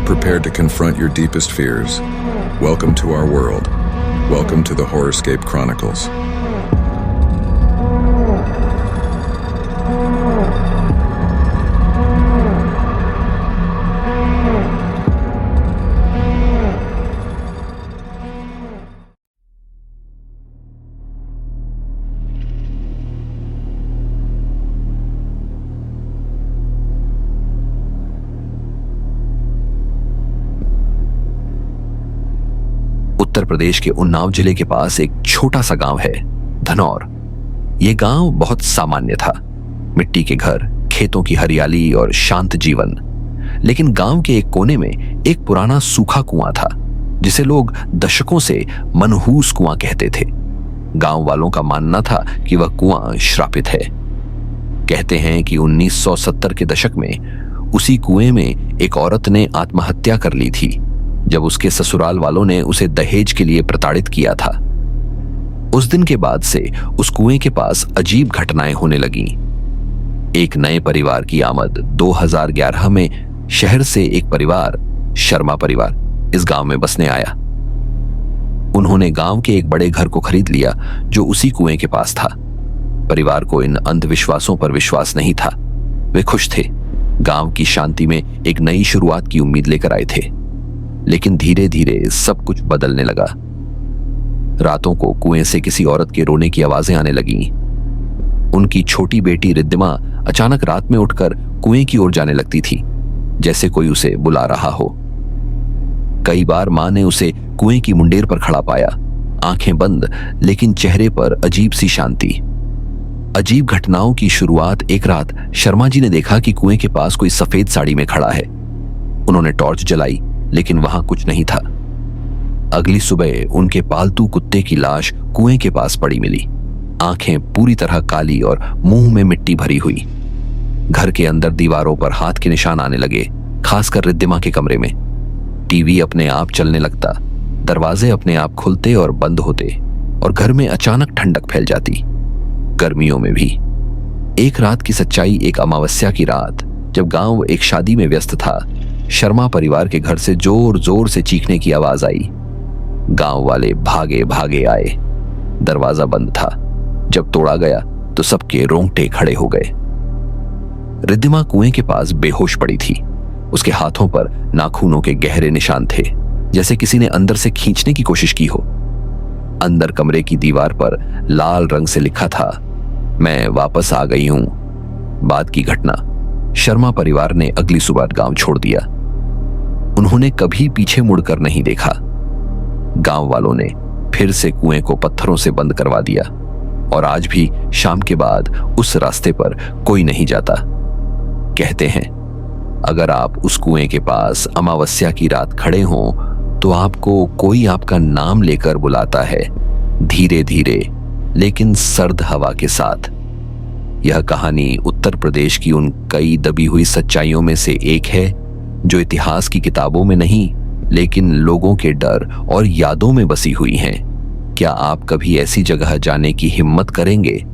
prepared to confront your deepest fears, welcome to our world. Welcome to the Horrorscape Chronicles. Uttar Pradesh के उन्नाव जिले के पास एक छोटा सा गांव है, धनौर। यह गांव बहुत सामान्य था, मिट्टी के घर, खेतों की हरियाली और शांत जीवन। लेकिन गांव के एक कोने में एक पुराना सूखा कुआं था, जिसे लोग दशकों से मनहूस कुआं कहते थे। गांव वालों का मानना था कि वह कुआं श्रापित है। कहते हैं कि 1970 के दशक में उसी कुएं में एक औरत ने आत्महत्या कर ली थी, जब उसके ससुराल वालों ने उसे दहेज के लिए प्रताड़ित किया था। उस दिन के बाद से उस कुएं के पास अजीब घटनाएं होने लगीं। एक नए परिवार की आमद 2011 में शहर से एक परिवार, शर्मा परिवार, इस गांव में बसने आया। उन्होंने गांव के एक बड़े घर को खरीद लिया जो उसी कुएं के पास था। परिवार को इन अंधविश्वासों पर विश्वास नहीं था। वे खुश थे, गांव की शांति में एक नई शुरुआत की उम्मीद लेकर आए थे। लेकिन धीरे धीरे सब कुछ बदलने लगा। रातों को कुएं से किसी औरत के रोने की आवाजें आने लगीं। उनकी छोटी बेटी रिद्धिमा अचानक रात में उठकर कुएं की ओर जाने लगती थी, जैसे कोई उसे बुला रहा हो। कई बार मां ने उसे कुएं की मुंडेर पर खड़ा पाया, आंखें बंद, लेकिन चेहरे पर अजीब सी शांति। अजीब घटनाओं की शुरुआत एक रात शर्मा जी ने देखा कि कुएं के पास कोई सफेद साड़ी में खड़ा है। उन्होंने टॉर्च जलाई, लेकिन वहां कुछ नहीं था। अगली सुबह उनके पालतू कुत्ते की लाश कुएं के पास पड़ी मिली, आंखें पूरी तरह काली और मुंह में मिट्टी भरी हुई। घर के अंदर दीवारों पर हाथ के निशान आने लगे, खासकर रिद्धिमा के कमरे में। टीवी अपने आप चलने लगता, दरवाजे अपने आप खुलते और बंद होते, और घर में अचानक ठंडक फैल जाती, गर्मियों में भी। एक रात की सच्चाई एक अमावस्या की रात, जब गांव एक शादी में व्यस्त था, शर्मा परिवार के घर से जोर जोर से चीखने की आवाज आई। गांव वाले भागे भागे आए। दरवाजा बंद था। जब तोड़ा गया तो सबके रोंगटे खड़े हो गए। रिद्धिमा कुएं के पास बेहोश पड़ी थी। उसके हाथों पर नाखूनों के गहरे निशान थे, जैसे किसी ने अंदर से खींचने की कोशिश की हो। अंदर कमरे की दीवार पर लाल रंग से लिखा था, मैं वापस आ गई हूं। बाद की घटना, शर्मा परिवार ने अगली सुबह गांव छोड़ दिया। उन्होंने कभी पीछे मुड़कर नहीं देखा। गांव वालों ने फिर से कुएं को पत्थरों से बंद करवा दिया, और आज भी शाम के बाद उस रास्ते पर कोई नहीं जाता। कहते हैं, अगर आप उस कुएं के पास अमावस्या की रात खड़े हों तो आपको कोई आपका नाम लेकर बुलाता है, धीरे धीरे लेकिन सर्द हवा के साथ। यह कहानी उत्तर प्रदेश की उन कई दबी हुई सच्चाइयों में से एक है, जो इतिहास की किताबों में नहीं, लेकिन लोगों के डर और यादों में बसी हुई हैं। क्या आप कभी ऐसी जगह जाने की हिम्मत करेंगे